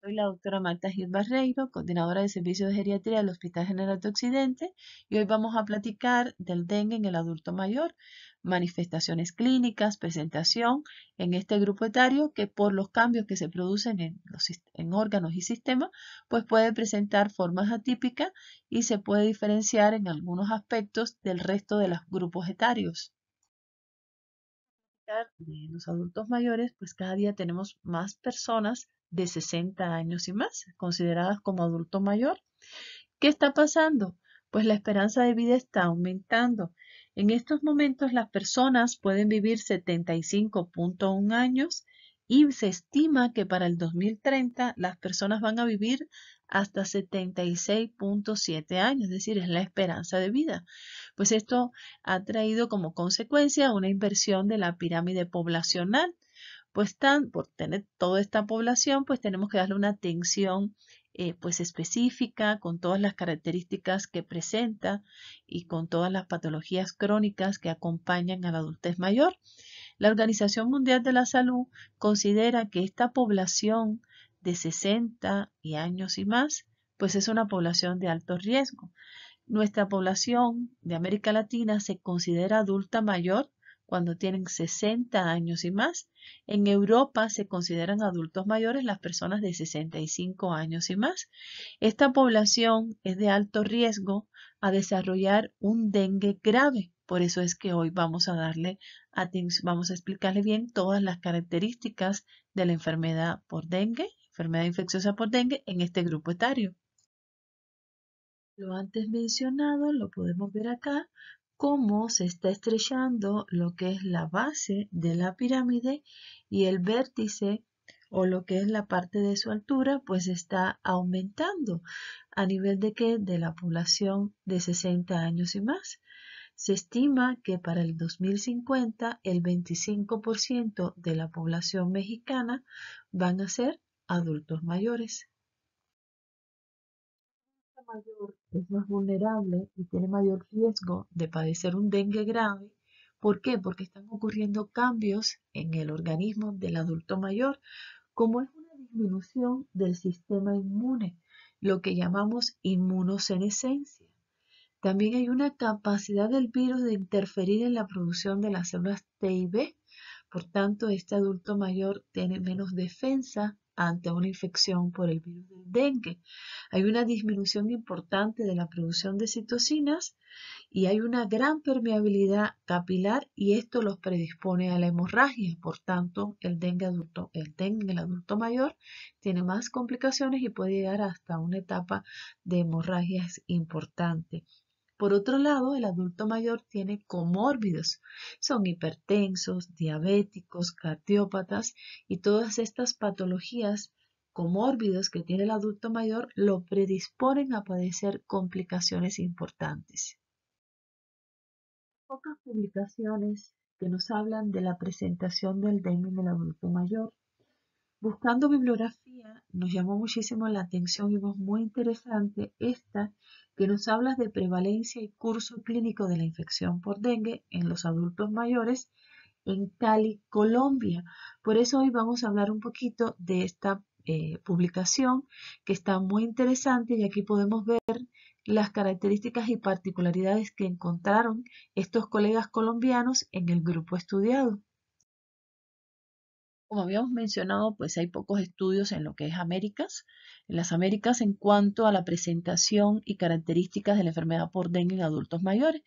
Soy la doctora Marta Gil Barreiro, coordinadora de servicios de geriatría del Hospital General de Occidente, y hoy vamos a platicar del dengue en el adulto mayor, manifestaciones clínicas, presentación en este grupo etario que por los cambios que se producen en órganos y sistemas, pues puede presentar formas atípicas y se puede diferenciar en algunos aspectos del resto de los grupos etarios. De los adultos mayores, pues cada día tenemos más personas de 60 años y más, consideradas como adulto mayor. ¿Qué está pasando? Pues la esperanza de vida está aumentando. En estos momentos las personas pueden vivir 75.1 años y se estima que para el 2030 las personas van a vivir hasta 76.7 años, es decir, es la esperanza de vida. Pues esto ha traído como consecuencia una inversión de la pirámide poblacional. Pues por tener toda esta población, pues tenemos que darle una atención pues específica con todas las características que presenta y con todas las patologías crónicas que acompañan a la adultez mayor. La Organización Mundial de la Salud considera que esta población de 60 años y más, pues es una población de alto riesgo. Nuestra población de América Latina se considera adulta mayor cuando tienen 60 años y más. En Europa se consideran adultos mayores las personas de 65 años y más. Esta población es de alto riesgo a desarrollar un dengue grave. Por eso es que hoy vamos a darle atención, vamos a explicarle bien todas las características de la enfermedad por dengue, enfermedad infecciosa por dengue en este grupo etario. Lo antes mencionado lo podemos ver acá, cómo se está estrellando lo que es la base de la pirámide y el vértice o lo que es la parte de su altura, pues está aumentando a nivel de que de la población de 60 años y más. Se estima que para el 2050 el 25% de la población mexicana van a ser adultos mayores. Mayor es más vulnerable y tiene mayor riesgo de padecer un dengue grave. ¿Por qué? Porque están ocurriendo cambios en el organismo del adulto mayor, como es una disminución del sistema inmune, lo que llamamos inmunosenescencia. También hay una capacidad del virus de interferir en la producción de las células T y B. Por tanto, este adulto mayor tiene menos defensa ante una infección por el virus del dengue. Hay una disminución importante de la producción de citocinas y hay una gran permeabilidad capilar y esto los predispone a la hemorragia. Por tanto, el dengue en el adulto mayor tiene más complicaciones y puede llegar hasta una etapa de hemorragias importante. Por otro lado, el adulto mayor tiene comórbidos, son hipertensos, diabéticos, cardiópatas y todas estas patologías comórbidos que tiene el adulto mayor lo predisponen a padecer complicaciones importantes. Pocas publicaciones que nos hablan de la presentación del dengue en el adulto mayor. Buscando bibliografía, nos llamó muchísimo la atención y vimos muy interesante esta que nos habla de prevalencia y curso clínico de la infección por dengue en los adultos mayores en Cali, Colombia. Por eso hoy vamos a hablar un poquito de esta publicación que está muy interesante y aquí podemos ver las características y particularidades que encontraron estos colegas colombianos en el grupo estudiado. Como habíamos mencionado, pues hay pocos estudios en lo que es Américas, en las Américas en cuanto a la presentación y características de la enfermedad por dengue en adultos mayores.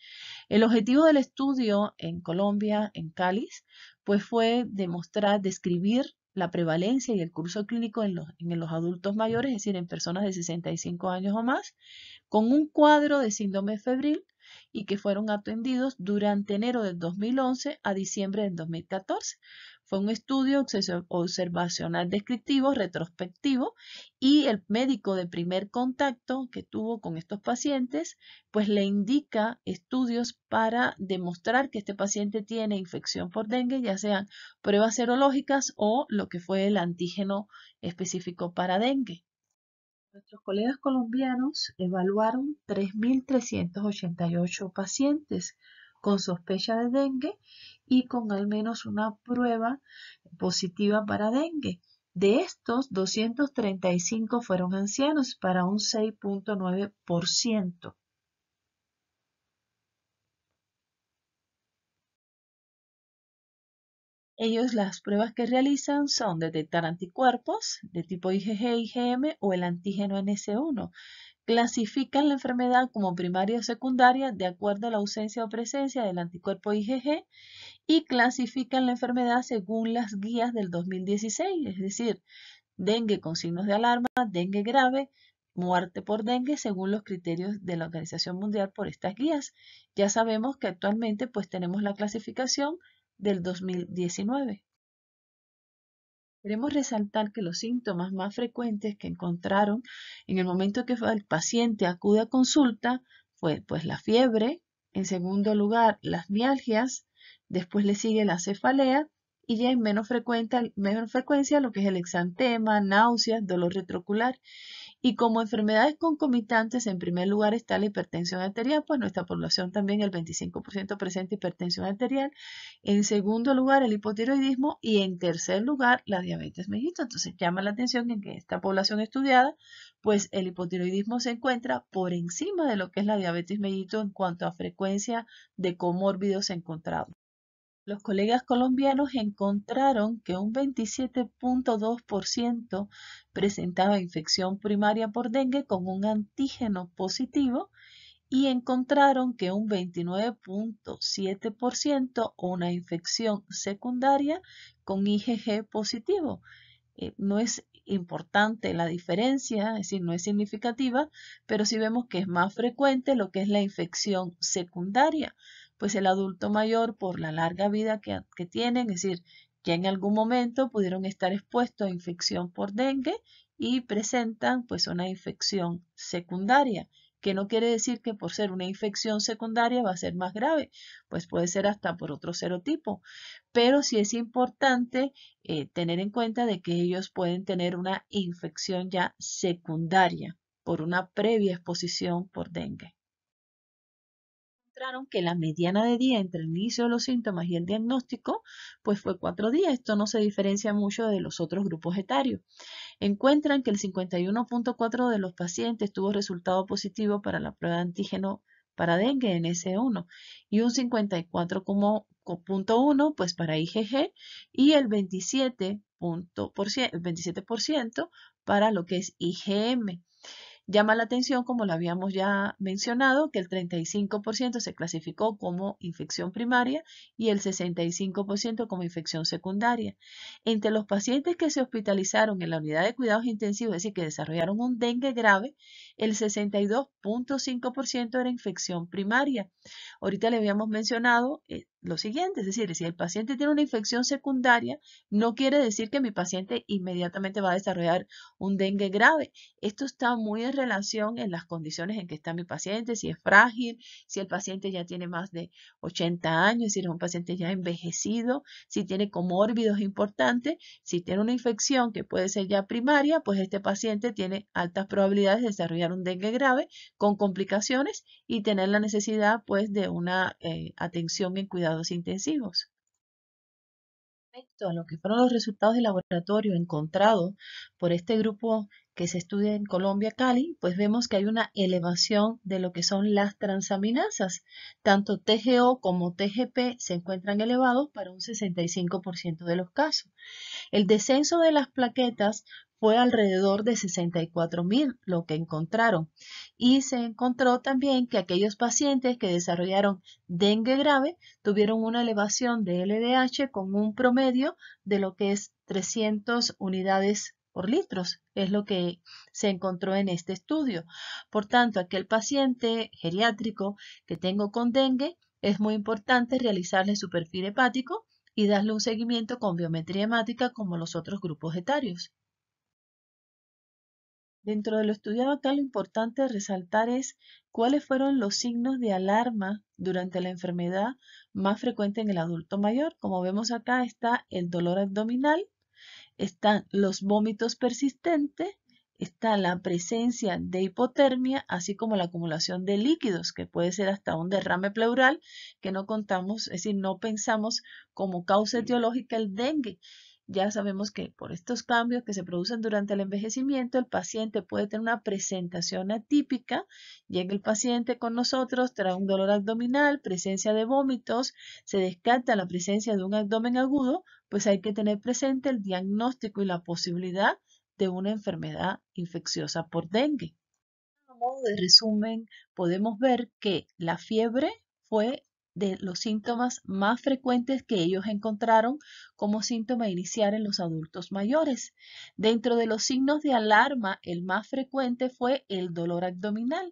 El objetivo del estudio en Colombia, en Cali, pues fue describir la prevalencia y el curso clínico en los adultos mayores, es decir, en personas de 65 años o más, con un cuadro de síndrome febril y que fueron atendidos durante enero del 2011 a diciembre del 2014. Fue un estudio observacional descriptivo, retrospectivo, y el médico de primer contacto que tuvo con estos pacientes, pues le indica estudios para demostrar que este paciente tiene infección por dengue, ya sean pruebas serológicas o lo que fue el antígeno específico para dengue. Nuestros colegas colombianos evaluaron 3.388 pacientes con sospecha de dengue y con al menos una prueba positiva para dengue. De estos, 235 fueron ancianos para un 6.9%. Ellos las pruebas que realizan son detectar anticuerpos de tipo IgG, IgM o el antígeno NS1. Clasifican la enfermedad como primaria o secundaria de acuerdo a la ausencia o presencia del anticuerpo IgG y clasifican la enfermedad según las guías del 2016, es decir, dengue con signos de alarma, dengue grave, muerte por dengue según los criterios de la Organización Mundial por estas guías. Ya sabemos que actualmente pues tenemos la clasificación del 2019. Queremos resaltar que los síntomas más frecuentes que encontraron en el momento que el paciente acude a consulta fue pues la fiebre, en segundo lugar las mialgias, después le sigue la cefalea y ya en menos frecuencia lo que es el exantema, náuseas, dolor retrocular. Y como enfermedades concomitantes, en primer lugar está la hipertensión arterial, pues nuestra población también el 25% presenta hipertensión arterial. En segundo lugar, el hipotiroidismo y en tercer lugar, la diabetes mellitus. Entonces llama la atención en que esta población estudiada, pues el hipotiroidismo se encuentra por encima de lo que es la diabetes mellitus en cuanto a frecuencia de comórbidos encontrados. Los colegas colombianos encontraron que un 27.2% presentaba infección primaria por dengue con un antígeno positivo y encontraron que un 29.7% una infección secundaria con IgG positivo. No es importante la diferencia, es decir, no es significativa, pero sí vemos que es más frecuente lo que es la infección secundaria, pues el adulto mayor por la larga vida que tienen, es decir, ya en algún momento pudieron estar expuestos a infección por dengue y presentan pues una infección secundaria, que no quiere decir que por ser una infección secundaria va a ser más grave, pues puede ser hasta por otro serotipo, pero sí es importante tener en cuenta de que ellos pueden tener una infección ya secundaria por una previa exposición por dengue. Encontraron que la mediana de día entre el inicio de los síntomas y el diagnóstico pues fue 4 días. Esto no se diferencia mucho de los otros grupos etarios. Encuentran que el 51.4% de los pacientes tuvo resultado positivo para la prueba de antígeno para dengue en S1 y un 54.1% pues para IgG y el 27% para lo que es IgM. Llama la atención, como lo habíamos ya mencionado, que el 35% se clasificó como infección primaria y el 65% como infección secundaria. Entre los pacientes que se hospitalizaron en la unidad de cuidados intensivos, es decir, que desarrollaron un dengue grave, el 62.5% era infección primaria. Ahorita le habíamos mencionado lo siguiente, es decir, si el paciente tiene una infección secundaria, no quiere decir que mi paciente inmediatamente va a desarrollar un dengue grave. Esto está muy en relación en las condiciones en que está mi paciente, si es frágil, si el paciente ya tiene más de 80 años, si es un paciente ya envejecido, si tiene comórbidos importantes, si tiene una infección que puede ser ya primaria, pues este paciente tiene altas probabilidades de desarrollar un dengue grave con complicaciones y tener la necesidad pues de una atención en cuidados intensivos. Respecto a lo que fueron los resultados de laboratorio encontrados por este grupo que se estudia en Colombia, Cali, pues vemos que hay una elevación de lo que son las transaminasas. Tanto TGO como TGP se encuentran elevados para un 65% de los casos. El descenso de las plaquetas fue alrededor de 64.000 lo que encontraron. Y se encontró también que aquellos pacientes que desarrollaron dengue grave tuvieron una elevación de LDH con un promedio de lo que es 300 unidades por litros, es lo que se encontró en este estudio. Por tanto, aquel paciente geriátrico que tengo con dengue, es muy importante realizarle su perfil hepático y darle un seguimiento con biometría hemática como los otros grupos etarios. Dentro de lo estudiado acá, lo importante resaltar es cuáles fueron los signos de alarma durante la enfermedad más frecuente en el adulto mayor. Como vemos acá está el dolor abdominal, están los vómitos persistentes, está la presencia de hipotermia, así como la acumulación de líquidos, que puede ser hasta un derrame pleural, que no contamos, es decir, no pensamos como causa etiológica el dengue. ya sabemos que por estos cambios que se producen durante el envejecimiento, el paciente puede tener una presentación atípica. Llega el paciente con nosotros, trae un dolor abdominal, presencia de vómitos, se descarta la presencia de un abdomen agudo, pues hay que tener presente el diagnóstico y la posibilidad de una enfermedad infecciosa por dengue. A modo de resumen, podemos ver que la fiebre fue de los síntomas más frecuentes que ellos encontraron como síntoma inicial en los adultos mayores. Dentro de los signos de alarma, el más frecuente fue el dolor abdominal.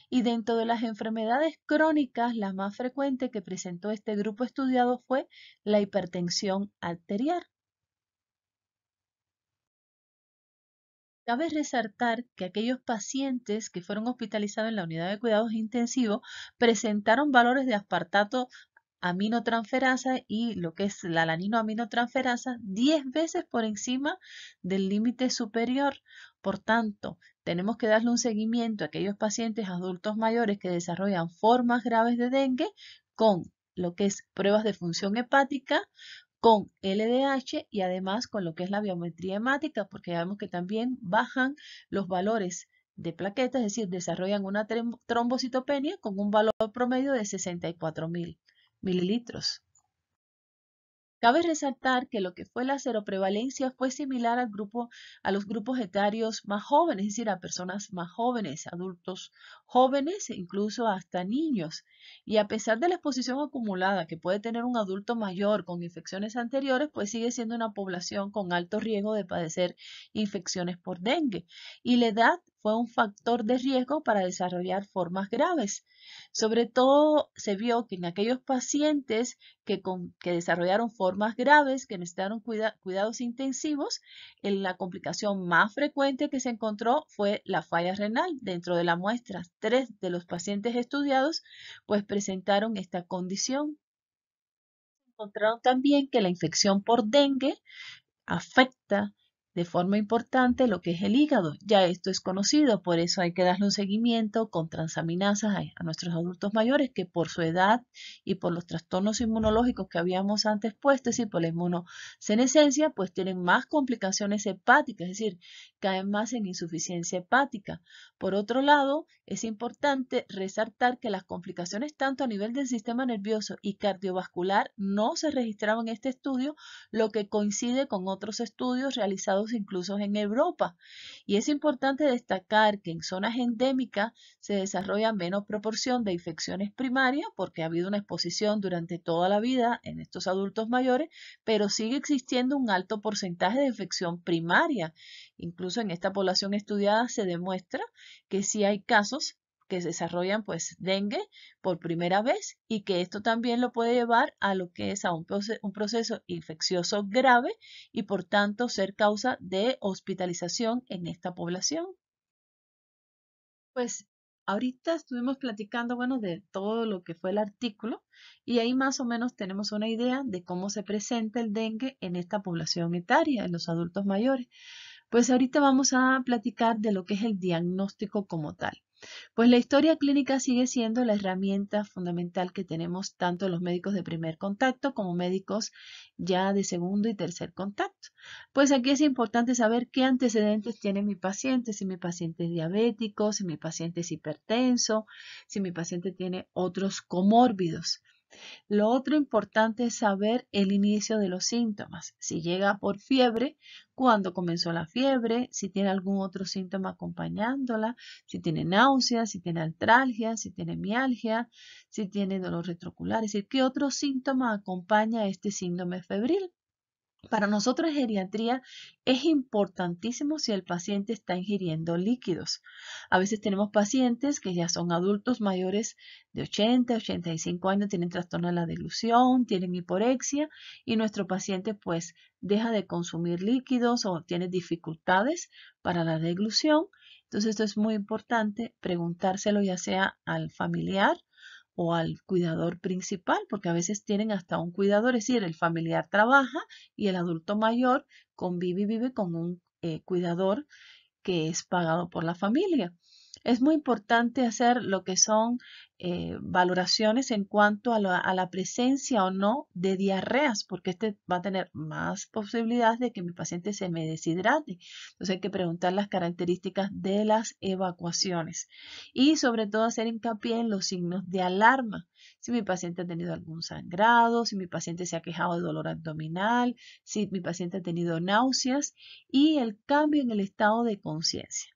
Y dentro de las enfermedades crónicas, la más frecuente que presentó este grupo estudiado fue la hipertensión arterial. Cabe resaltar que aquellos pacientes que fueron hospitalizados en la unidad de cuidados intensivos presentaron valores de aspartato aminotransferasa y lo que es la alaninoaminotransferasa 10 veces por encima del límite superior. Por tanto, tenemos que darle un seguimiento a aquellos pacientes adultos mayores que desarrollan formas graves de dengue con lo que es pruebas de función hepática, con LDH y además con lo que es la biometría hemática, porque ya vemos que también bajan los valores de plaquetas, es decir, desarrollan una trombocitopenia con un valor promedio de 64.000 mililitros. Cabe resaltar que lo que fue la seroprevalencia fue similar a los grupos etarios más jóvenes, es decir, a personas más jóvenes, adultos jóvenes e incluso hasta niños. Y a pesar de la exposición acumulada que puede tener un adulto mayor con infecciones anteriores, pues sigue siendo una población con alto riesgo de padecer infecciones por dengue. Y la edad fue un factor de riesgo para desarrollar formas graves. Sobre todo se vio que en aquellos pacientes que desarrollaron formas graves, que necesitaron cuidados intensivos, la complicación más frecuente que se encontró fue la falla renal. Dentro de la muestra, 3 de los pacientes estudiados pues presentaron esta condición. Encontraron también que la infección por dengue afecta de forma importante lo que es el hígado. Ya esto es conocido, por eso hay que darle un seguimiento con transaminasas a nuestros adultos mayores que por su edad y por los trastornos inmunológicos que habíamos antes puesto, es decir, por la inmunosenescencia, pues tienen más complicaciones hepáticas, es decir, caen más en insuficiencia hepática. Por otro lado, es importante resaltar que las complicaciones tanto a nivel del sistema nervioso y cardiovascular no se registraron en este estudio, lo que coincide con otros estudios realizados incluso en Europa. Y es importante destacar que en zonas endémicas se desarrolla menos proporción de infecciones primarias porque ha habido una exposición durante toda la vida en estos adultos mayores, pero sigue existiendo un alto porcentaje de infección primaria. Incluso en esta población estudiada se demuestra que sí hay casos que desarrollan pues dengue por primera vez y que esto también lo puede llevar a lo que es a un proceso infeccioso grave y por tanto ser causa de hospitalización en esta población. Pues ahorita estuvimos platicando, bueno, de todo lo que fue el artículo y ahí más o menos tenemos una idea de cómo se presenta el dengue en esta población etaria, en los adultos mayores. Pues ahorita vamos a platicar de lo que es el diagnóstico como tal. Pues la historia clínica sigue siendo la herramienta fundamental que tenemos tanto los médicos de primer contacto como médicos ya de segundo y tercer contacto. Pues aquí es importante saber qué antecedentes tiene mi paciente, si mi paciente es diabético, si mi paciente es hipertenso, si mi paciente tiene otros comórbidos. Lo otro importante es saber el inicio de los síntomas. Si llega por fiebre, cuándo comenzó la fiebre, si tiene algún otro síntoma acompañándola, si tiene náuseas, si tiene artralgia, si tiene mialgia, si tiene dolor retrocular, es decir, qué otro síntoma acompaña este síndrome febril. Para nosotros en geriatría es importantísimo si el paciente está ingiriendo líquidos. A veces tenemos pacientes que ya son adultos mayores de 80, 85 años, tienen trastorno de la deglución, tienen hiporexia y nuestro paciente pues deja de consumir líquidos o tiene dificultades para la deglución. Entonces esto es muy importante preguntárselo ya sea al familiar o al cuidador principal, porque a veces tienen hasta un cuidador, es decir, el familiar trabaja y el adulto mayor convive y vive con un cuidador que es pagado por la familia. Es muy importante hacer lo que son valoraciones en cuanto a la presencia o no de diarreas, porque este va a tener más posibilidades de que mi paciente se me deshidrate. Entonces hay que preguntar las características de las evacuaciones y sobre todo hacer hincapié en los signos de alarma. Si mi paciente ha tenido algún sangrado, si mi paciente se ha quejado de dolor abdominal, si mi paciente ha tenido náuseas y el cambio en el estado de conciencia.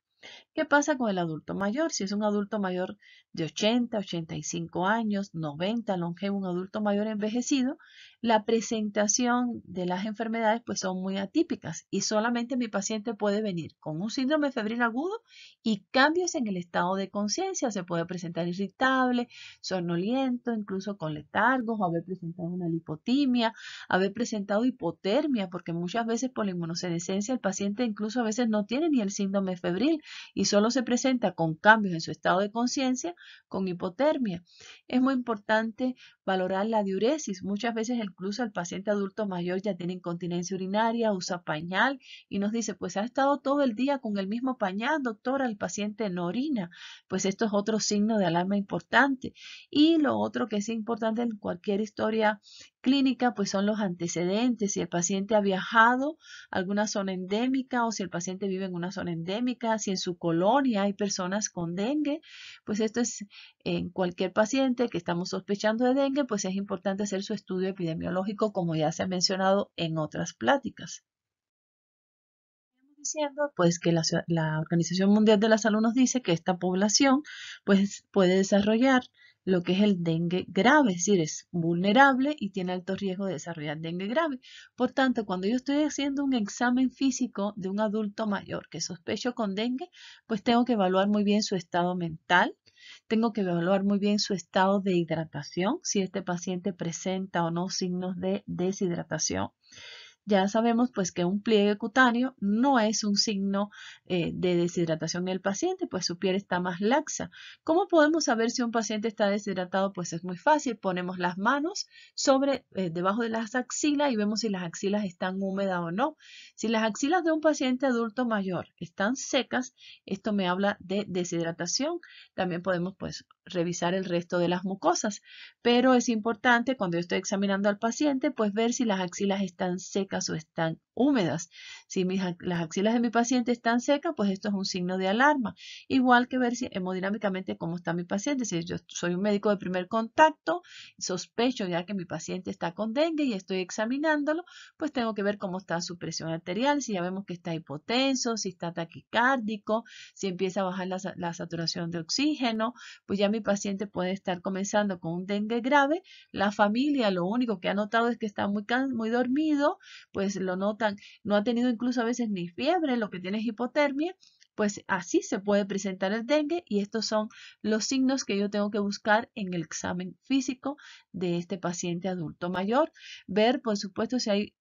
¿Qué pasa con el adulto mayor? Si es un adulto mayor de 80, 85 años, 90, longevo, un adulto mayor envejecido, la presentación de las enfermedades pues son muy atípicas y solamente mi paciente puede venir con un síndrome febril agudo y cambios en el estado de conciencia. Se puede presentar irritable, somnoliento, incluso con letargos, o haber presentado una lipotimia, haber presentado hipotermia, porque muchas veces por la inmunosenescencia el paciente incluso a veces no tiene ni el síndrome febril y solo se presenta con cambios en su estado de conciencia, con hipotermia. Es muy importante valorar la diuresis. Muchas veces incluso el paciente adulto mayor ya tiene incontinencia urinaria, usa pañal y nos dice, pues ha estado todo el día con el mismo pañal, doctora, el paciente no orina. Pues esto es otro signo de alarma importante. Y lo otro que es importante en cualquier historia clínica, pues son los antecedentes. Si el paciente ha viajado a alguna zona endémica o si el paciente vive en una zona endémica, si en su colonia hay personas con dengue, pues esto es en cualquier paciente que estamos sospechando de dengue, pues es importante hacer su estudio epidemiológico como ya se ha mencionado en otras pláticas. Diciendo pues que la Organización Mundial de la Salud nos dice que esta población pues puede desarrollar lo que es el dengue grave, es decir, es vulnerable y tiene alto riesgo de desarrollar dengue grave. Por tanto, cuando yo estoy haciendo un examen físico de un adulto mayor que sospecho con dengue, pues tengo que evaluar muy bien su estado mental, tengo que evaluar muy bien su estado de hidratación, si este paciente presenta o no signos de deshidratación. Ya sabemos pues que un pliegue cutáneo no es un signo de deshidratación en el paciente, pues su piel está más laxa. ¿Cómo podemos saber si un paciente está deshidratado? Pues es muy fácil, ponemos las manos sobre debajo de las axilas y vemos si las axilas están húmedas o no. Si las axilas de un paciente adulto mayor están secas, esto me habla de deshidratación. También podemos pues revisar el resto de las mucosas, pero es importante cuando yo estoy examinando al paciente, pues ver si las axilas están secas o están húmedas. Si las axilas de mi paciente están secas, pues esto es un signo de alarma. Igual que ver si hemodinámicamente cómo está mi paciente. Si yo soy un médico de primer contacto, sospecho ya que mi paciente está con dengue y estoy examinándolo, pues tengo que ver cómo está su presión arterial, si ya vemos que está hipotenso, si está taquicárdico, si empieza a bajar la saturación de oxígeno, pues ya mi paciente puede estar comenzando con un dengue grave. La familia lo único que ha notado es que está muy dormido, pues lo notan, no ha tenido incluso a veces ni fiebre, lo que tiene es hipotermia. Pues así se puede presentar el dengue y estos son los signos que yo tengo que buscar en el examen físico de este paciente adulto mayor. Ver, por supuesto, si hay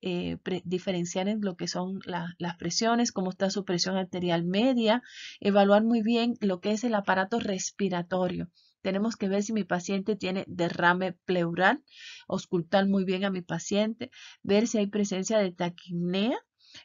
diferenciar en lo que son las presiones, cómo está su presión arterial media, evaluar muy bien lo que es el aparato respiratorio. Tenemos que ver si mi paciente tiene derrame pleural, auscultar muy bien a mi paciente, ver si hay presencia de taquipnea,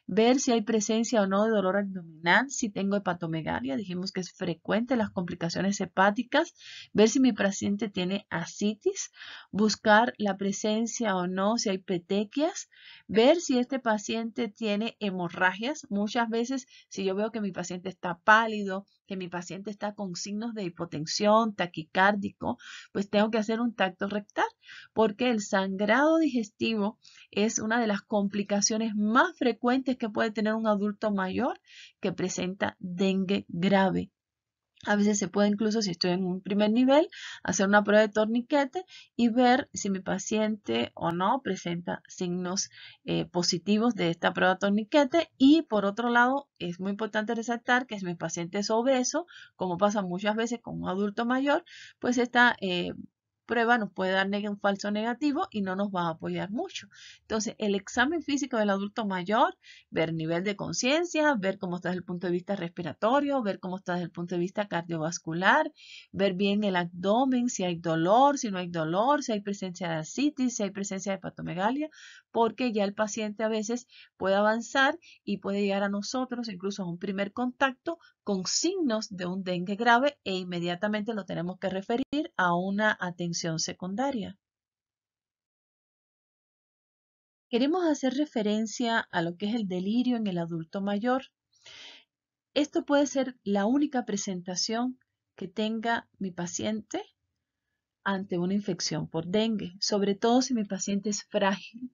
ver si hay presencia o no de dolor abdominal, si tengo hepatomegalia, dijimos que es frecuente las complicaciones hepáticas, ver si mi paciente tiene ascitis, buscar la presencia o no, si hay petequias, ver si este paciente tiene hemorragias. Muchas veces, si yo veo que mi paciente está pálido, que mi paciente está con signos de hipotensión, taquicárdico, pues tengo que hacer un tacto rectal, porque el sangrado digestivo es una de las complicaciones más frecuentes que puede tener un adulto mayor que presenta dengue grave. A veces se puede incluso, si estoy en un primer nivel, hacer una prueba de torniquete y ver si mi paciente o no presenta signos positivos de esta prueba de torniquete. Y por otro lado, es muy importante resaltar que si mi paciente es obeso, como pasa muchas veces con un adulto mayor, pues esta prueba nos puede dar un falso negativo y no nos va a apoyar mucho. Entonces, el examen físico del adulto mayor, ver nivel de conciencia, ver cómo está desde el punto de vista respiratorio, ver cómo está desde el punto de vista cardiovascular, ver bien el abdomen, si hay dolor, si no hay dolor, si hay presencia de ascitis, si hay presencia de hepatomegalia, porque ya el paciente a veces puede avanzar y puede llegar a nosotros, incluso a un primer contacto, con signos de un dengue grave e inmediatamente lo tenemos que referir a una atención secundaria. Queremos hacer referencia a lo que es el delirio en el adulto mayor. Esto puede ser la única presentación que tenga mi paciente ante una infección por dengue, sobre todo si mi paciente es frágil,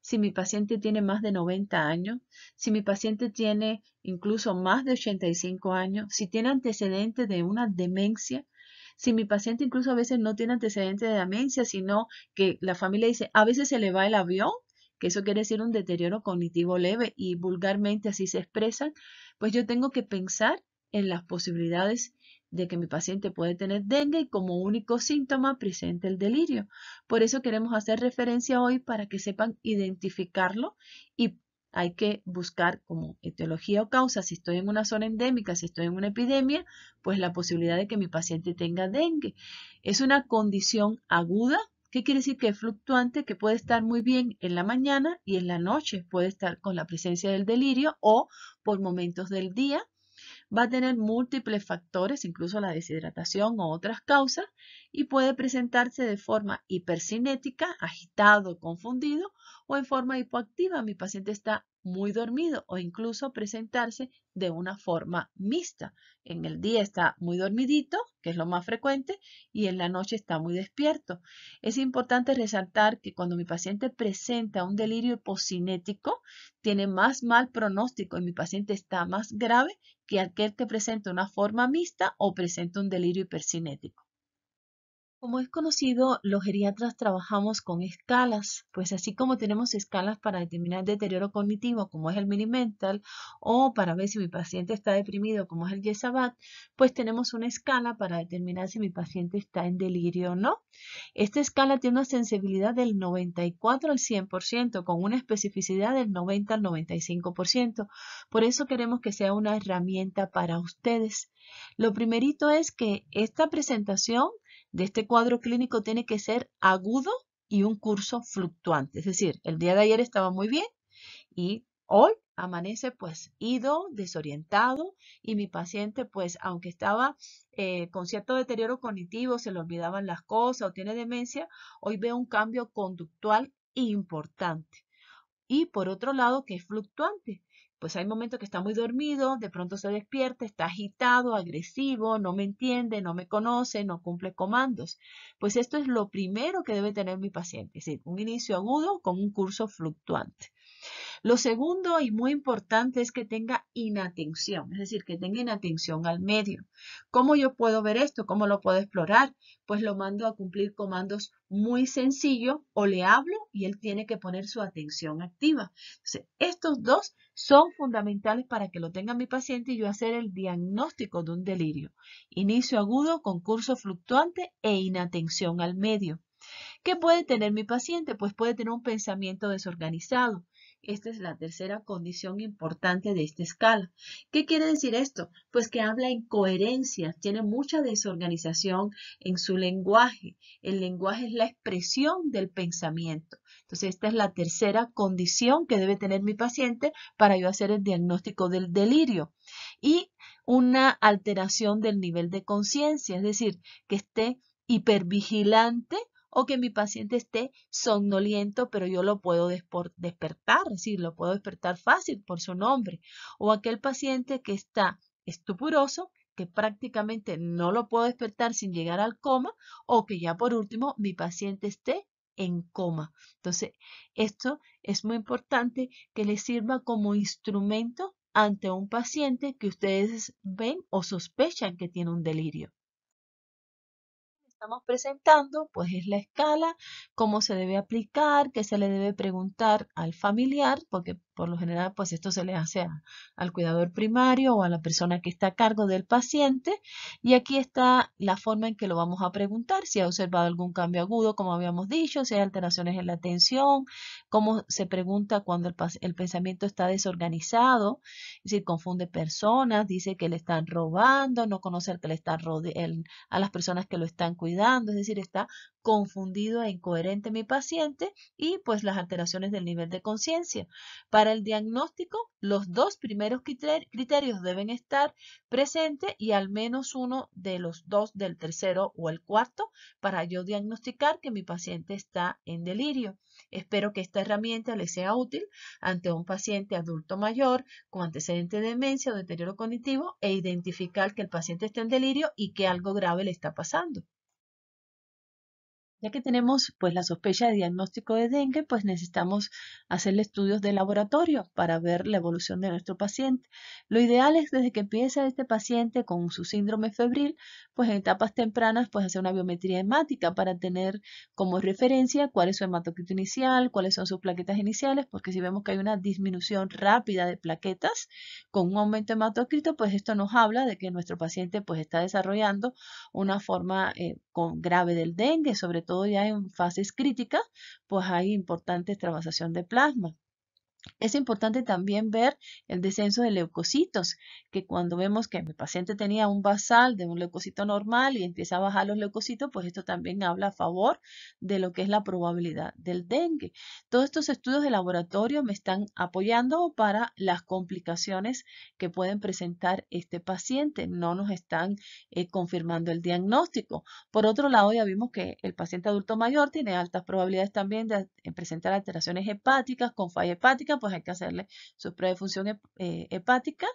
si mi paciente tiene más de 90 años, si mi paciente tiene incluso más de 85 años, si tiene antecedentes de una demencia, si mi paciente incluso a veces no tiene antecedentes de demencia, sino que la familia dice, a veces se le va el avión, que eso quiere decir un deterioro cognitivo leve y vulgarmente así se expresan, pues yo tengo que pensar en las posibilidades de que mi paciente puede tener dengue y como único síntoma presente el delirio. Por eso queremos hacer referencia hoy para que sepan identificarlo y hay que buscar como etiología o causa, si estoy en una zona endémica, si estoy en una epidemia, pues la posibilidad de que mi paciente tenga dengue. Es una condición aguda. ¿Qué quiere decir? Que es fluctuante, que puede estar muy bien en la mañana y en la noche puede estar con la presencia del delirio o por momentos del día. Va a tener múltiples factores, incluso la deshidratación o otras causas, y puede presentarse de forma hipercinética, agitado, confundido, o en forma hipoactiva, mi paciente está muy dormido, o incluso presentarse de una forma mixta. En el día está muy dormidito, que es lo más frecuente, y en la noche está muy despierto. Es importante resaltar que cuando mi paciente presenta un delirio hipocinético, tiene más mal pronóstico y mi paciente está más grave que aquel que presenta una forma mixta o presenta un delirio hipercinético. Como es conocido, los geriatras trabajamos con escalas, pues así como tenemos escalas para determinar deterioro cognitivo, como es el Mini-Mental, o para ver si mi paciente está deprimido, como es el YESABAT, pues tenemos una escala para determinar si mi paciente está en delirio o no. Esta escala tiene una sensibilidad del 94 al 100%, con una especificidad del 90 al 95%. Por eso queremos que sea una herramienta para ustedes. Lo primerito es que esta presentación de este cuadro clínico tiene que ser agudo y un curso fluctuante. Es decir, el día de ayer estaba muy bien y hoy amanece pues ido, desorientado y mi paciente pues aunque estaba con cierto deterioro cognitivo, se le olvidaban las cosas o tiene demencia, hoy veo un cambio conductual importante. Y por otro lado, que es fluctuante. Pues hay momentos que está muy dormido, de pronto se despierta, está agitado, agresivo, no me entiende, no me conoce, no cumple comandos. Pues esto es lo primero que debe tener mi paciente, es decir, un inicio agudo con un curso fluctuante. Lo segundo y muy importante es que tenga inatención, es decir, que tenga inatención al medio. ¿Cómo yo puedo ver esto? ¿Cómo lo puedo explorar? Pues lo mando a cumplir comandos muy sencillos o le hablo y él tiene que poner su atención activa. Entonces, estos dos son fundamentales para que lo tenga mi paciente y yo hacer el diagnóstico de un delirio. Inicio agudo con curso fluctuante e inatención al medio. ¿Qué puede tener mi paciente? Pues puede tener un pensamiento desorganizado. Esta es la tercera condición importante de esta escala. ¿Qué quiere decir esto? Pues que habla incoherencias, tiene mucha desorganización en su lenguaje. El lenguaje es la expresión del pensamiento. Entonces, esta es la tercera condición que debe tener mi paciente para yo hacer el diagnóstico del delirio. Y una alteración del nivel de conciencia, es decir, que esté hipervigilante o que mi paciente esté somnoliento, pero yo lo puedo despertar, es decir, lo puedo despertar fácil por su nombre. O aquel paciente que está estupuroso, que prácticamente no lo puedo despertar sin llegar al coma, o que ya por último mi paciente esté en coma. Entonces, esto es muy importante que les sirva como instrumento ante un paciente que ustedes ven o sospechan que tiene un delirio. Estamos presentando, pues es la escala, cómo se debe aplicar, qué se le debe preguntar al familiar, porque Por lo general, pues esto se le hace al cuidador primario o a la persona que está a cargo del paciente. Y aquí está la forma en que lo vamos a preguntar, si ha observado algún cambio agudo, como habíamos dicho, si hay alteraciones en la atención, cómo se pregunta cuando el pensamiento está desorganizado, es decir, confunde personas, dice que le están robando, no conoce al que le están a las personas que lo están cuidando, es decir, está confundido e incoherente mi paciente y pues las alteraciones del nivel de conciencia. Para el diagnóstico, los dos primeros criterios deben estar presentes y al menos uno de los dos del tercero o el cuarto para yo diagnosticar que mi paciente está en delirio. Espero que esta herramienta les sea útil ante un paciente adulto mayor con antecedente de demencia o deterioro cognitivo e identificar que el paciente está en delirio y que algo grave le está pasando. Ya que tenemos pues la sospecha de diagnóstico de dengue, pues necesitamos hacerle estudios de laboratorio para ver la evolución de nuestro paciente. Lo ideal es desde que empieza este paciente con su síndrome febril, pues en etapas tempranas pues hacer una biometría hemática para tener como referencia cuál es su hematocrito inicial, cuáles son sus plaquetas iniciales, porque si vemos que hay una disminución rápida de plaquetas con un aumento de hematocrito, pues esto nos habla de que nuestro paciente pues está desarrollando una forma grave del dengue, sobre todo ya en fases críticas, pues hay importante extravasación de plasma. Es importante también ver el descenso de leucocitos, que cuando vemos que mi paciente tenía un basal de un leucocito normal y empieza a bajar los leucocitos, pues esto también habla a favor de lo que es la probabilidad del dengue. Todos estos estudios de laboratorio me están apoyando para las complicaciones que pueden presentar este paciente. No nos están confirmando el diagnóstico. Por otro lado, ya vimos que el paciente adulto mayor tiene altas probabilidades también de presentar alteraciones hepáticas con falla hepática, pues hay que hacerle su prueba de función hepática.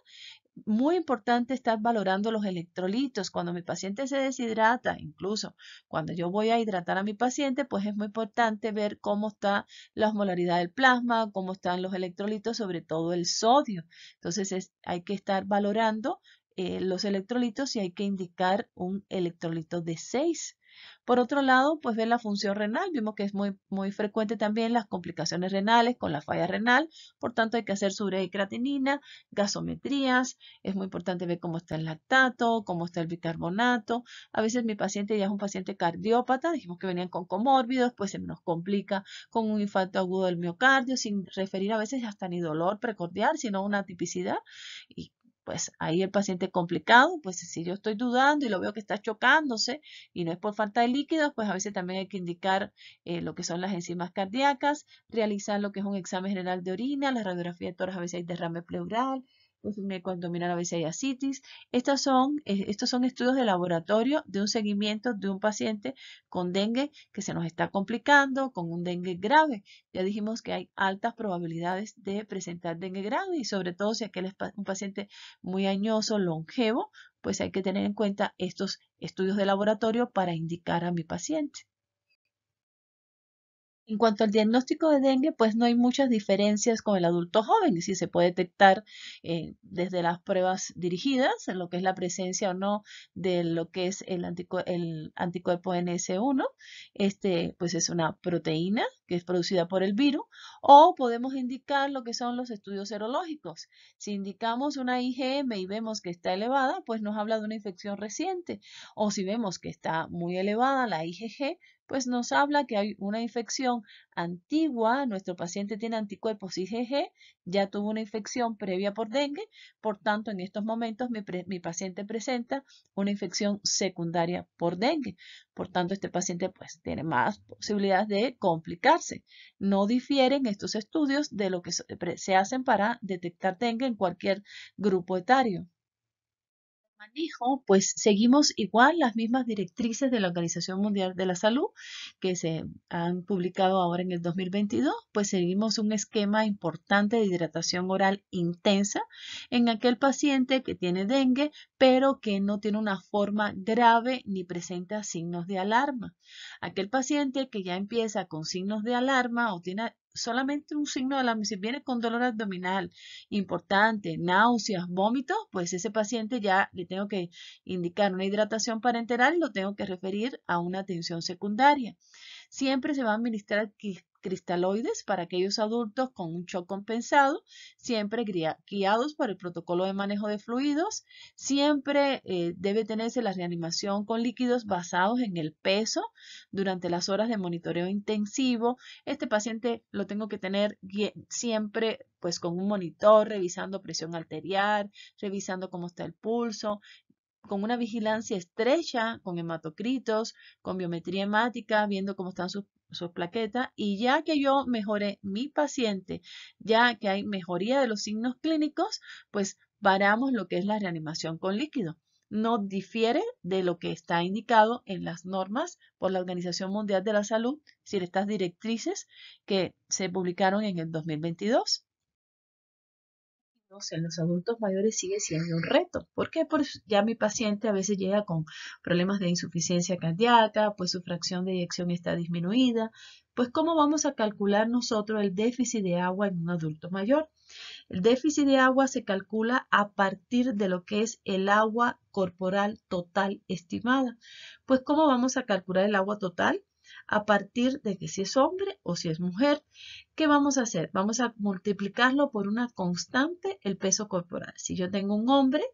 Muy importante estar valorando los electrolitos. Cuando mi paciente se deshidrata, incluso cuando yo voy a hidratar a mi paciente, pues es muy importante ver cómo está la osmolaridad del plasma, cómo están los electrolitos, sobre todo el sodio. Entonces hay que estar valorando los electrolitos y hay que indicar un electrolito de 6. Por otro lado, pues ver la función renal. Vimos que es muy frecuente también las complicaciones renales con la falla renal. Por tanto, hay que hacer su urea y creatinina, gasometrías. Es muy importante ver cómo está el lactato, cómo está el bicarbonato. A veces mi paciente ya es un paciente cardiópata. Dijimos que venían con comórbidos, pues se nos complica con un infarto agudo del miocardio, sin referir a veces hasta ni dolor precordial, sino una tipicidad. Y pues ahí el paciente complicado, pues si yo estoy dudando y lo veo que está chocándose y no es por falta de líquidos, pues a veces también hay que indicar lo que son las enzimas cardíacas, realizar lo que es un examen general de orina, la radiografía de tórax, a veces hay derrame pleural, pues un eco abdominal, a veces hay ascitis. Estos son estudios de laboratorio de un seguimiento de un paciente con dengue que se nos está complicando, con un dengue grave. Ya dijimos que hay altas probabilidades de presentar dengue grave y sobre todo si aquel es un paciente muy añoso, longevo, pues hay que tener en cuenta estos estudios de laboratorio para indicar a mi paciente. En cuanto al diagnóstico de dengue, pues no hay muchas diferencias con el adulto joven, y si se puede detectar desde las pruebas dirigidas, en lo que es la presencia o no de lo que es el anticuerpo NS1, pues es una proteína que es producida por el virus, o podemos indicar lo que son los estudios serológicos. Si indicamos una IgM y vemos que está elevada, pues nos habla de una infección reciente, o si vemos que está muy elevada la IgG, pues nos habla que hay una infección antigua, nuestro paciente tiene anticuerpos IgG, ya tuvo una infección previa por dengue, por tanto en estos momentos mi paciente presenta una infección secundaria por dengue, por tanto este paciente pues tiene más posibilidades de complicarse. No difieren estos estudios de lo que se hacen para detectar dengue en cualquier grupo etario. Manejo, pues seguimos igual las mismas directrices de la Organización Mundial de la Salud que se han publicado ahora en el 2022, pues seguimos un esquema importante de hidratación oral intensa en aquel paciente que tiene dengue, pero que no tiene una forma grave ni presenta signos de alarma. Aquel paciente que ya empieza con signos de alarma o tiene solamente un signo de alarma, si viene con dolor abdominal importante, náuseas, vómitos, pues ese paciente ya le tengo que indicar una hidratación parenteral y lo tengo que referir a una atención secundaria. Siempre se va a administrar cristaloides para aquellos adultos con un shock compensado, siempre guiados por el protocolo de manejo de fluidos. Siempre debe tenerse la reanimación con líquidos basados en el peso durante las horas de monitoreo intensivo. Este paciente lo tengo que tener siempre pues con un monitor, revisando presión arterial, revisando cómo está el pulso, con una vigilancia estrecha, con hematocritos, con biometría hemática, viendo cómo están sus plaquetas. Y ya que yo mejoré mi paciente, ya que hay mejoría de los signos clínicos, pues paramos lo que es la reanimación con líquido. No difiere de lo que está indicado en las normas por la Organización Mundial de la Salud, es decir, estas directrices que se publicaron en el 2022. En los adultos mayores sigue siendo un reto. ¿Por qué? Pues ya mi paciente a veces llega con problemas de insuficiencia cardíaca, pues su fracción de eyección está disminuida. Pues ¿cómo vamos a calcular nosotros el déficit de agua en un adulto mayor? El déficit de agua se calcula a partir de lo que es el agua corporal total estimada. Pues ¿cómo vamos a calcular el agua total? A partir de que si es hombre o si es mujer. ¿Qué vamos a hacer? Vamos a multiplicarlo por una constante, el peso corporal. Si yo tengo un hombre,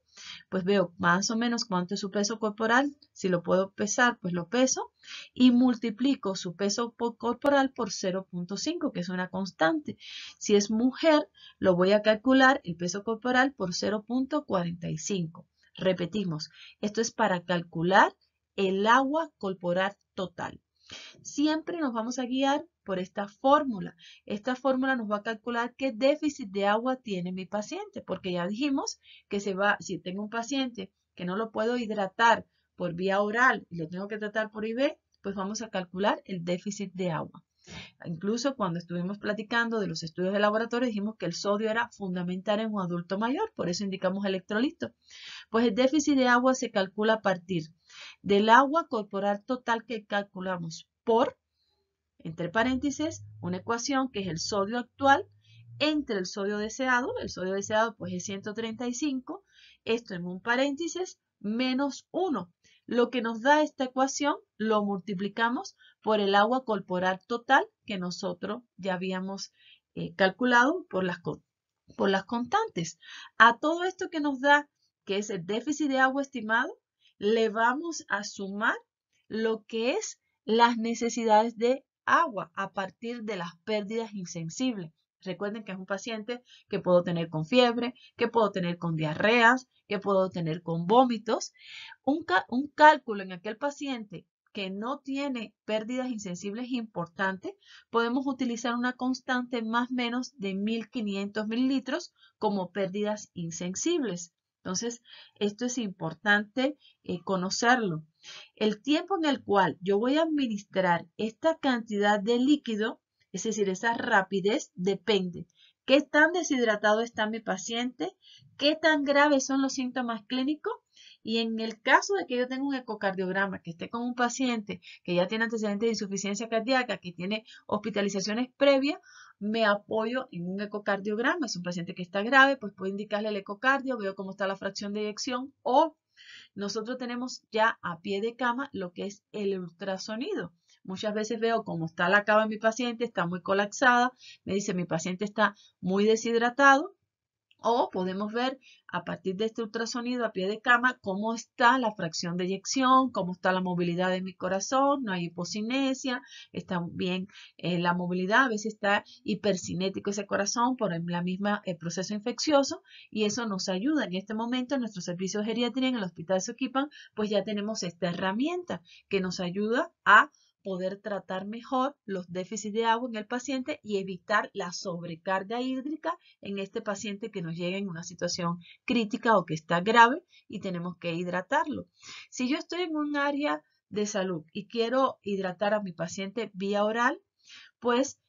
pues veo más o menos cuánto es su peso corporal. Si lo puedo pesar, pues lo peso y multiplico su peso corporal por 0.5, que es una constante. Si es mujer, lo voy a calcular el peso corporal por 0.45. Repetimos, esto es para calcular el agua corporal total. Siempre nos vamos a guiar por esta fórmula. Esta fórmula nos va a calcular qué déficit de agua tiene mi paciente, porque ya dijimos que si tengo un paciente que no lo puedo hidratar por vía oral y lo tengo que tratar por IV, pues vamos a calcular el déficit de agua. Incluso cuando estuvimos platicando de los estudios de laboratorio dijimos que el sodio era fundamental en un adulto mayor, por eso indicamos electrolito. Pues el déficit de agua se calcula a partir del agua corporal total que calculamos por, entre paréntesis, una ecuación que es el sodio actual entre el sodio deseado pues es 135, esto en un paréntesis, menos 1. Lo que nos da esta ecuación lo multiplicamos por el agua corporal total que nosotros ya habíamos calculado por las constantes. A todo esto que nos da, que es el déficit de agua estimado, le vamos a sumar lo que es las necesidades de agua a partir de las pérdidas insensibles. Recuerden que es un paciente que puedo tener con fiebre, que puedo tener con diarreas, que puedo tener con vómitos. Un cálculo en aquel paciente que no tiene pérdidas insensibles importantes, podemos utilizar una constante más o menos de 1500 mililitros como pérdidas insensibles. Entonces, esto es importante conocerlo. El tiempo en el cual yo voy a administrar esta cantidad de líquido, es decir, esa rapidez, depende. ¿Qué tan deshidratado está mi paciente? ¿Qué tan graves son los síntomas clínicos? Y en el caso de que yo tenga un ecocardiograma, que esté con un paciente que ya tiene antecedentes de insuficiencia cardíaca, que tiene hospitalizaciones previas, me apoyo en un ecocardiograma. Es un paciente que está grave, pues puedo indicarle el ecocardio, veo cómo está la fracción de eyección o nosotros tenemos ya a pie de cama lo que es el ultrasonido. Muchas veces veo cómo está la cama de mi paciente, está muy colapsada, me dice mi paciente está muy deshidratado. O podemos ver a partir de este ultrasonido a pie de cama cómo está la fracción de eyección, cómo está la movilidad de mi corazón, no hay hipocinesia, está bien la movilidad, a veces está hipercinético ese corazón por la misma proceso infeccioso y eso nos ayuda. En este momento en nuestro servicio de geriatría en el Hospital Soquipan, pues ya tenemos esta herramienta que nos ayuda a poder tratar mejor los déficits de agua en el paciente y evitar la sobrecarga hídrica en este paciente que nos llega en una situación crítica o que está grave y tenemos que hidratarlo. Si yo estoy en un área de salud y quiero hidratar a mi paciente vía oral, pues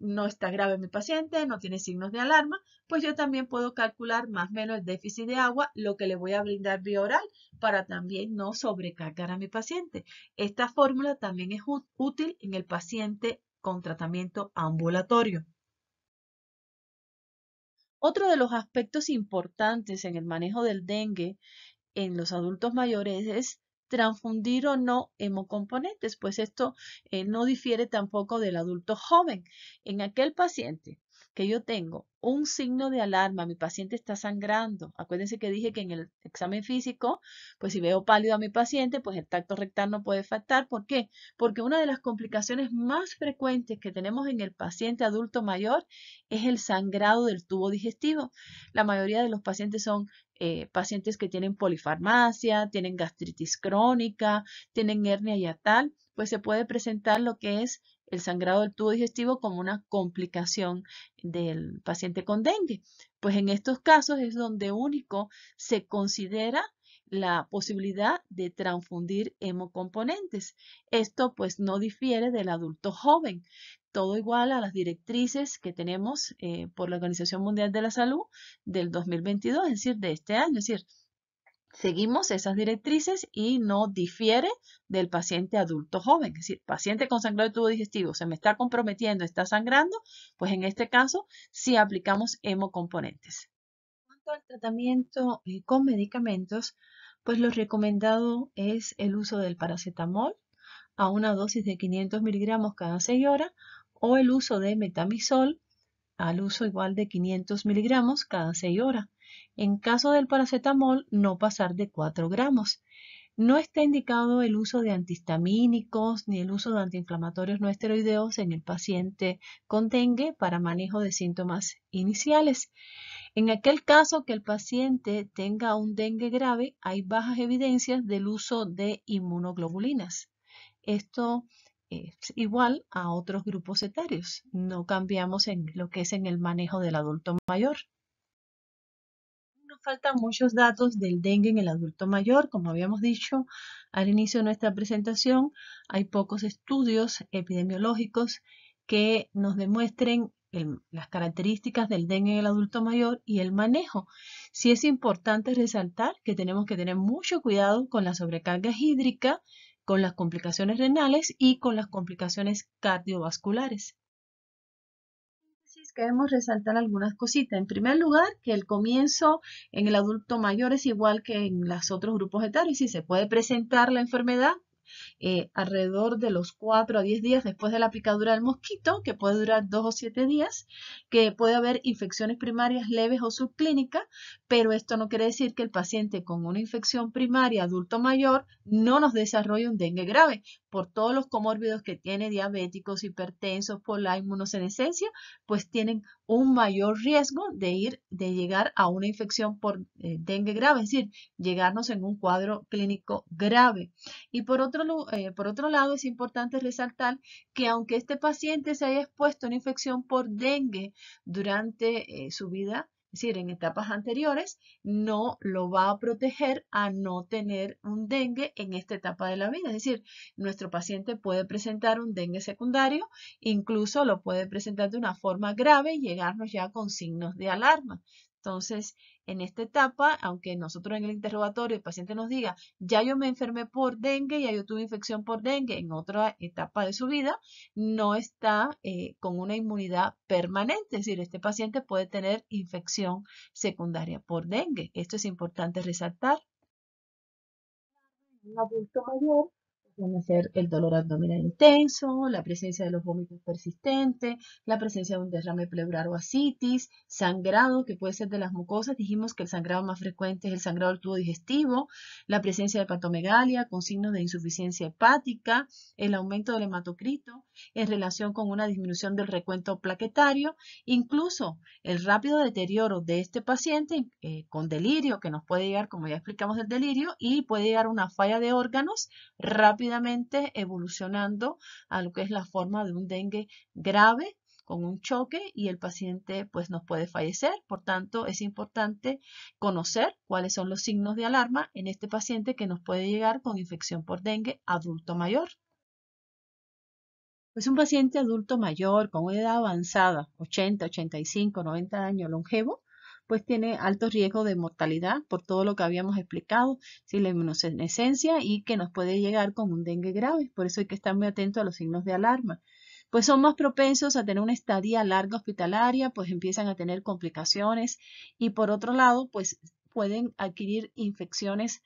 no está grave mi paciente, no tiene signos de alarma, pues yo también puedo calcular más o menos el déficit de agua, lo que le voy a brindar vía oral para también no sobrecargar a mi paciente. Esta fórmula también es útil en el paciente con tratamiento ambulatorio. Otro de los aspectos importantes en el manejo del dengue en los adultos mayores es transfundir o no hemocomponentes, pues esto no difiere tampoco del adulto joven. En aquel paciente que yo tengo un signo de alarma, mi paciente está sangrando. Acuérdense que dije que en el examen físico, pues si veo pálido a mi paciente, pues el tacto rectal no puede faltar. ¿Por qué? Porque una de las complicaciones más frecuentes que tenemos en el paciente adulto mayor es el sangrado del tubo digestivo. La mayoría de los pacientes son pacientes que tienen polifarmacia, tienen gastritis crónica, tienen hernia hiatal, pues se puede presentar lo que es el sangrado del tubo digestivo como una complicación del paciente con dengue. Pues en estos casos es donde único se considera la posibilidad de transfundir hemocomponentes. Esto pues no difiere del adulto joven. Todo igual a las directrices que tenemos por la Organización Mundial de la Salud del 2022, es decir, de este año. Es decir, seguimos esas directrices y no difiere del paciente adulto joven. Es decir, paciente con sangrado de tubo digestivo se me está comprometiendo, está sangrando, pues en este caso sí aplicamos hemocomponentes. En cuanto al tratamiento con medicamentos, pues lo recomendado es el uso del paracetamol a una dosis de 500 miligramos cada 6 horas o el uso de metamizol al uso igual de 500 miligramos cada 6 horas. En caso del paracetamol, no pasar de 4 gramos. No está indicado el uso de antihistamínicos ni el uso de antiinflamatorios no esteroideos en el paciente con dengue para manejo de síntomas iniciales. En aquel caso que el paciente tenga un dengue grave, hay bajas evidencias del uso de inmunoglobulinas. Esto es igual a otros grupos etarios. No cambiamos en lo que es en el manejo del adulto mayor. Nos faltan muchos datos del dengue en el adulto mayor. Como habíamos dicho al inicio de nuestra presentación, hay pocos estudios epidemiológicos que nos demuestren las características del dengue en el adulto mayor y el manejo. Sí es importante resaltar que tenemos que tener mucho cuidado con la sobrecarga hídrica, con las complicaciones renales y con las complicaciones cardiovasculares. Queremos resaltar algunas cositas. En primer lugar, que el comienzo en el adulto mayor es igual que en los otros grupos etarios y se puede presentar la enfermedad alrededor de los 4 a 10 días después de la picadura del mosquito, que puede durar 2 o 7 días, que puede haber infecciones primarias leves o subclínicas, pero esto no quiere decir que el paciente con una infección primaria adulto mayor no nos desarrolle un dengue grave, por todos los comórbidos que tiene, diabéticos, hipertensos, por la inmunosenescencia, pues tienen un mayor riesgo de llegar a una infección por dengue grave, es decir, llegarnos en un cuadro clínico grave. Y por otro lado, es importante resaltar que aunque este paciente se haya expuesto a una infección por dengue durante su vida, es decir, en etapas anteriores, no lo va a proteger a no tener un dengue en esta etapa de la vida. Es decir, nuestro paciente puede presentar un dengue secundario, incluso lo puede presentar de una forma grave y llegarnos ya con signos de alarma. Entonces, en esta etapa, aunque nosotros en el interrogatorio el paciente nos diga, ya yo me enfermé por dengue, ya yo tuve infección por dengue en otra etapa de su vida, no está con una inmunidad permanente. Es decir, este paciente puede tener infección secundaria por dengue. Esto es importante resaltar. Un adulto mayor puede ser el dolor abdominal intenso, la presencia de los vómitos persistentes, la presencia de un derrame pleural o ascitis, sangrado que puede ser de las mucosas. Dijimos que el sangrado más frecuente es el sangrado del tubo digestivo, la presencia de hepatomegalia con signos de insuficiencia hepática, el aumento del hematocrito en relación con una disminución del recuento plaquetario, incluso el rápido deterioro de este paciente con delirio, que nos puede llegar, como ya explicamos, el delirio, y puede llegar a una falla de órganos rápidamente evolucionando a lo que es la forma de un dengue grave con un choque y el paciente pues nos puede fallecer. Por tanto, es importante conocer cuáles son los signos de alarma en este paciente que nos puede llegar con infección por dengue adulto mayor. Pues un paciente adulto mayor con una edad avanzada, 80, 85, 90 años, longevo, pues tiene alto riesgo de mortalidad por todo lo que habíamos explicado, si la inmunosenescencia y que nos puede llegar con un dengue grave. Por eso hay que estar muy atento a los signos de alarma. Pues son más propensos a tener una estadía larga hospitalaria, pues empiezan a tener complicaciones y por otro lado, pues pueden adquirir infecciones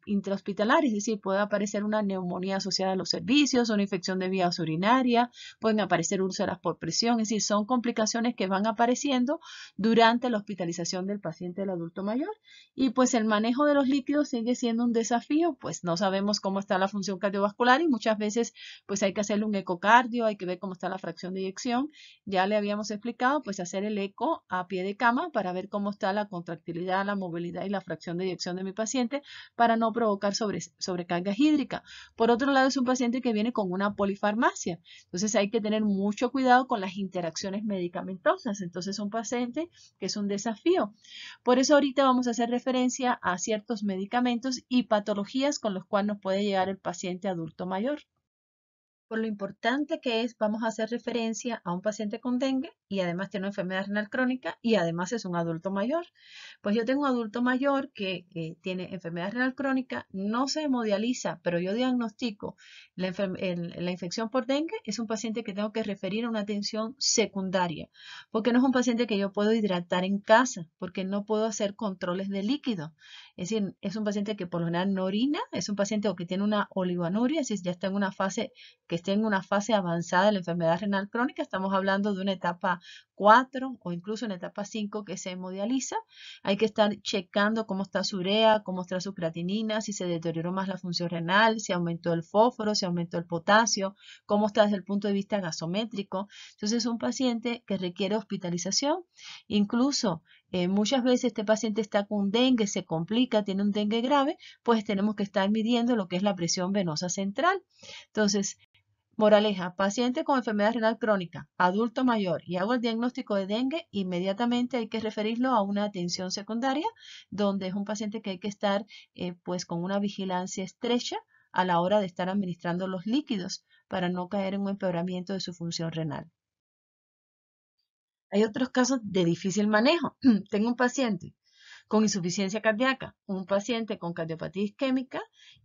intrahospitalarias, es decir, puede aparecer una neumonía asociada a los servicios, una infección de vías urinarias, pueden aparecer úlceras por presión, es decir, son complicaciones que van apareciendo durante la hospitalización del paciente del adulto mayor. Y pues el manejo de los líquidos sigue siendo un desafío, pues no sabemos cómo está la función cardiovascular y muchas veces pues hay que hacerle un ecocardio, hay que ver cómo está la fracción de eyección. Ya le habíamos explicado, pues hacer el eco a pie de cama para ver cómo está la contractilidad, la movilidad y la fracción de eyección de mi paciente para no provocar sobrecarga hídrica. Por otro lado, es un paciente que viene con una polifarmacia. Entonces hay que tener mucho cuidado con las interacciones medicamentosas. Entonces es un paciente que es un desafío. Por eso ahorita vamos a hacer referencia a ciertos medicamentos y patologías con los cuales nos puede llegar el paciente adulto mayor. Por lo importante que es, vamos a hacer referencia a un paciente con dengue y además tiene una enfermedad renal crónica y además es un adulto mayor. Pues yo tengo un adulto mayor que tiene enfermedad renal crónica, no se hemodializa, pero yo diagnostico la infección por dengue, es un paciente que tengo que referir a una atención secundaria, porque no es un paciente que yo puedo hidratar en casa, porque no puedo hacer controles de líquido. Es decir, es un paciente que por lo general no orina, es un paciente que tiene una oligoanuria, es decir, ya está en una fase que esté en una fase avanzada de la enfermedad renal crónica, estamos hablando de una etapa 4 o incluso una etapa 5 que se hemodializa. Hay que estar checando cómo está su urea, cómo está su creatinina, si se deterioró más la función renal, si aumentó el fósforo, si aumentó el potasio, cómo está desde el punto de vista gasométrico. Entonces es un paciente que requiere hospitalización. Incluso muchas veces este paciente está con dengue, se complica, tiene un dengue grave, pues tenemos que estar midiendo lo que es la presión venosa central. Entonces, moraleja, paciente con enfermedad renal crónica, adulto mayor y hago el diagnóstico de dengue, inmediatamente hay que referirlo a una atención secundaria, donde es un paciente que hay que estar pues con una vigilancia estrecha a la hora de estar administrando los líquidos para no caer en un empeoramiento de su función renal. Hay otros casos de difícil manejo. Tengo un paciente con insuficiencia cardíaca, un paciente con cardiopatía isquémica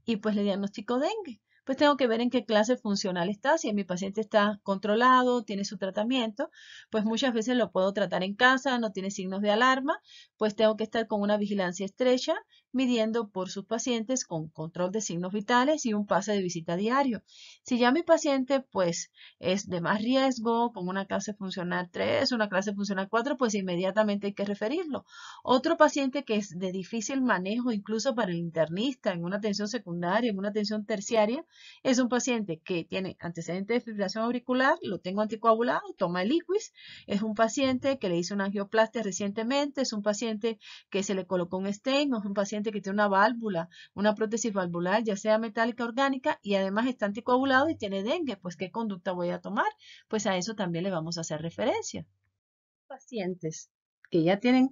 y pues le diagnostico dengue. Pues tengo que ver en qué clase funcional está. Si mi paciente está controlado, tiene su tratamiento, pues muchas veces lo puedo tratar en casa, no tiene signos de alarma, pues tengo que estar con una vigilancia estrecha, midiendo por sus pacientes con control de signos vitales y un pase de visita diario. Si ya mi paciente pues es de más riesgo, con una clase funcional 3, una clase funcional 4, pues inmediatamente hay que referirlo. Otro paciente que es de difícil manejo, incluso para el internista, en una atención secundaria, en una atención terciaria, es un paciente que tiene antecedentes de fibrilación auricular, lo tengo anticoagulado, toma el Eliquis, es un paciente que le hizo una angioplastia recientemente, es un paciente que se le colocó un stent, es un paciente que tiene una válvula, una prótesis valvular, ya sea metálica o orgánica, y además está anticoagulado y tiene dengue, pues ¿qué conducta voy a tomar? Pues a eso también le vamos a hacer referencia. Pacientes que ya tienen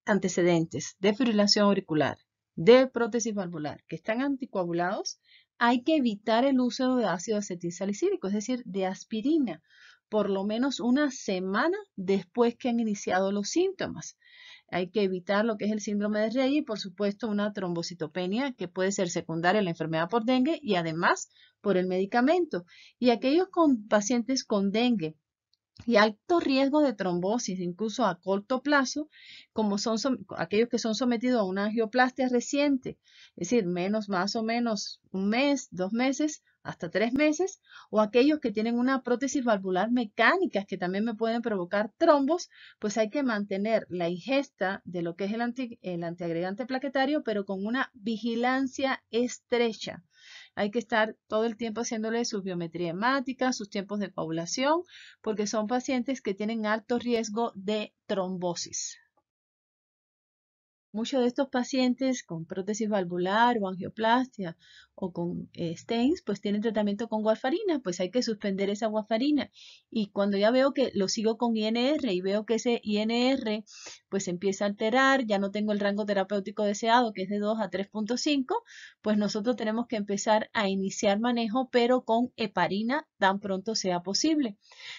antecedentes de fibrilación auricular, de prótesis valvular, que están anticoagulados, hay que evitar el uso de ácido acetilsalicílico, es decir, de aspirina, por lo menos una semana después que han iniciado los síntomas. Hay que evitar lo que es el síndrome de Reye y, por supuesto, una trombocitopenia que puede ser secundaria a la enfermedad por dengue y además por el medicamento. Y aquellos pacientes con dengue y alto riesgo de trombosis, incluso a corto plazo, como son aquellos que son sometidos a una angioplastia reciente, es decir, más o menos un mes, 2 meses, hasta 3 meses, o aquellos que tienen una prótesis valvular mecánica que también me pueden provocar trombos, pues hay que mantener la ingesta de lo que es el antiagregante plaquetario, pero con una vigilancia estrecha. Hay que estar todo el tiempo haciéndole su biometría hemática, sus tiempos de coagulación, porque son pacientes que tienen alto riesgo de trombosis. Muchos de estos pacientes con prótesis valvular o angioplastia o con stents, pues tienen tratamiento con warfarina, pues hay que suspender esa warfarina. Y cuando ya veo que lo sigo con INR y veo que ese INR pues empieza a alterar, ya no tengo el rango terapéutico deseado, que es de 2 a 3.5, pues nosotros tenemos que empezar a iniciar manejo, pero con heparina tan pronto sea posible.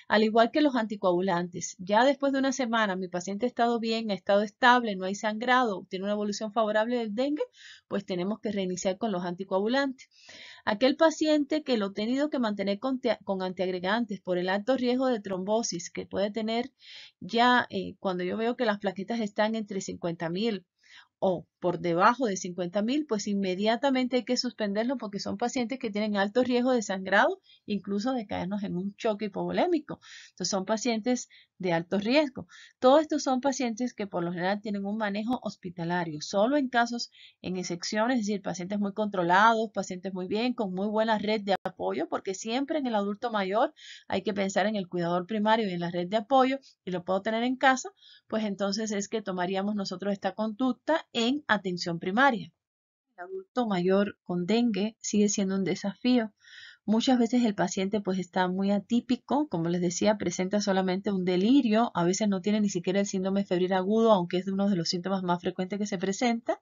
Al igual que los anticoagulantes, ya después de una semana mi paciente ha estado bien, ha estado estable, no hay sangrado, tiene una evolución favorable del dengue, pues tenemos que reiniciar con los anticoagulantes. Aquel paciente que lo ha tenido que mantener con antiagregantes por el alto riesgo de trombosis que puede tener ya cuando yo veo que las plaquetas están entre 50.000 o por debajo de 50.000, pues inmediatamente hay que suspenderlo porque son pacientes que tienen alto riesgo de sangrado, incluso de caernos en un choque hipovolémico. Entonces son pacientes de alto riesgo. Todos estos son pacientes que por lo general tienen un manejo hospitalario, solo en casos, en excepciones, es decir, pacientes muy controlados, pacientes muy bien, con muy buena red de apoyo, porque siempre en el adulto mayor hay que pensar en el cuidador primario y en la red de apoyo, y lo puedo tener en casa, pues entonces es que tomaríamos nosotros esta conducta en atención primaria. El adulto mayor con dengue sigue siendo un desafío. Muchas veces el paciente pues está muy atípico, como les decía, presenta solamente un delirio, a veces no tiene ni siquiera el síndrome febril agudo, aunque es uno de los síntomas más frecuentes que se presenta.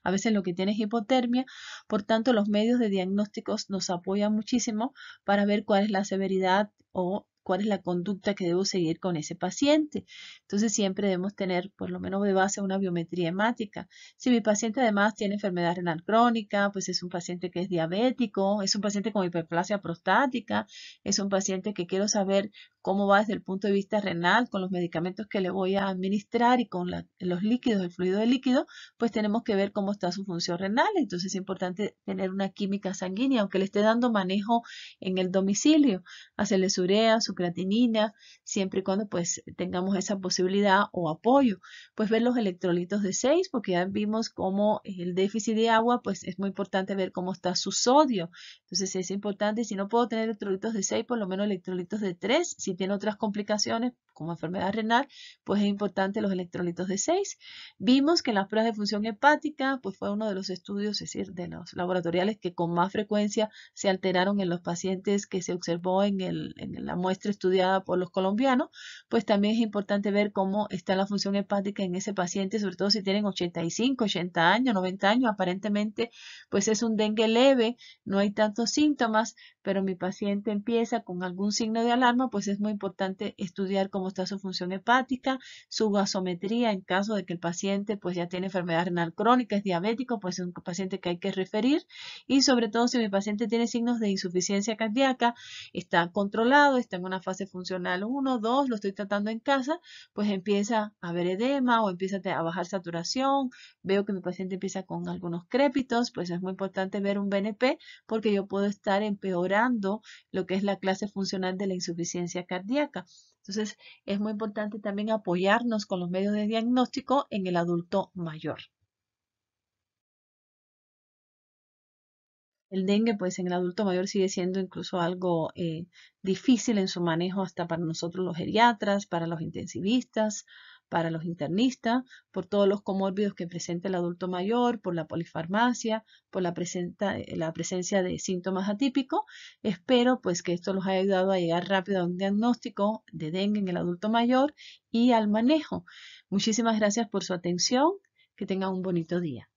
A veces lo que tiene es hipotermia, por tanto los medios de diagnósticos nos apoyan muchísimo para ver cuál es la severidad o cuál es la conducta que debo seguir con ese paciente. Entonces siempre debemos tener por lo menos de base una biometría hemática. Si mi paciente además tiene enfermedad renal crónica, pues es un paciente que es diabético, es un paciente con hiperplasia prostática, es un paciente que quiero saber cómo va desde el punto de vista renal con los medicamentos que le voy a administrar y con los líquidos, el fluido de líquido, pues tenemos que ver cómo está su función renal. Entonces es importante tener una química sanguínea, aunque le esté dando manejo en el domicilio, hacerle su urea, su creatinina, siempre y cuando pues tengamos esa posibilidad o apoyo. Pues ver los electrolitos de 6, porque ya vimos cómo el déficit de agua, pues es muy importante ver cómo está su sodio. Entonces es importante, si no puedo tener electrolitos de 6, por lo menos electrolitos de 3. Si tiene otras complicaciones, como enfermedad renal, pues es importante los electrolitos de 6. Vimos que en las pruebas de función hepática, pues fue uno de los estudios, es decir, de los laboratoriales que con más frecuencia se alteraron en los pacientes que se observó en la muestra estudiada por los colombianos. Pues también es importante ver cómo está la función hepática en ese paciente, sobre todo si tienen 85, 80 años, 90 años, aparentemente pues es un dengue leve, no hay tantos síntomas, pero mi paciente empieza con algún signo de alarma, pues es muy importante estudiar cómo está su función hepática, su gasometría en caso de que el paciente pues ya tiene enfermedad renal crónica, es diabético, pues es un paciente que hay que referir, y sobre todo si mi paciente tiene signos de insuficiencia cardíaca, está controlado, está en una fase funcional 1, 2, lo estoy tratando en casa, pues empieza a haber edema o empieza a bajar saturación, veo que mi paciente empieza con algunos crépitos, pues es muy importante ver un BNP porque yo puedo estar empeorando lo que es la clase funcional de la insuficiencia cardíaca. Entonces, es muy importante también apoyarnos con los medios de diagnóstico en el adulto mayor. El dengue, pues en el adulto mayor sigue siendo incluso algo difícil en su manejo hasta para nosotros los geriatras, para los intensivistas, para los internistas, por todos los comórbidos que presenta el adulto mayor, por la polifarmacia, por la presencia de síntomas atípicos. Espero pues que esto los haya ayudado a llegar rápido a un diagnóstico de dengue en el adulto mayor y al manejo. Muchísimas gracias por su atención. Que tengan un bonito día.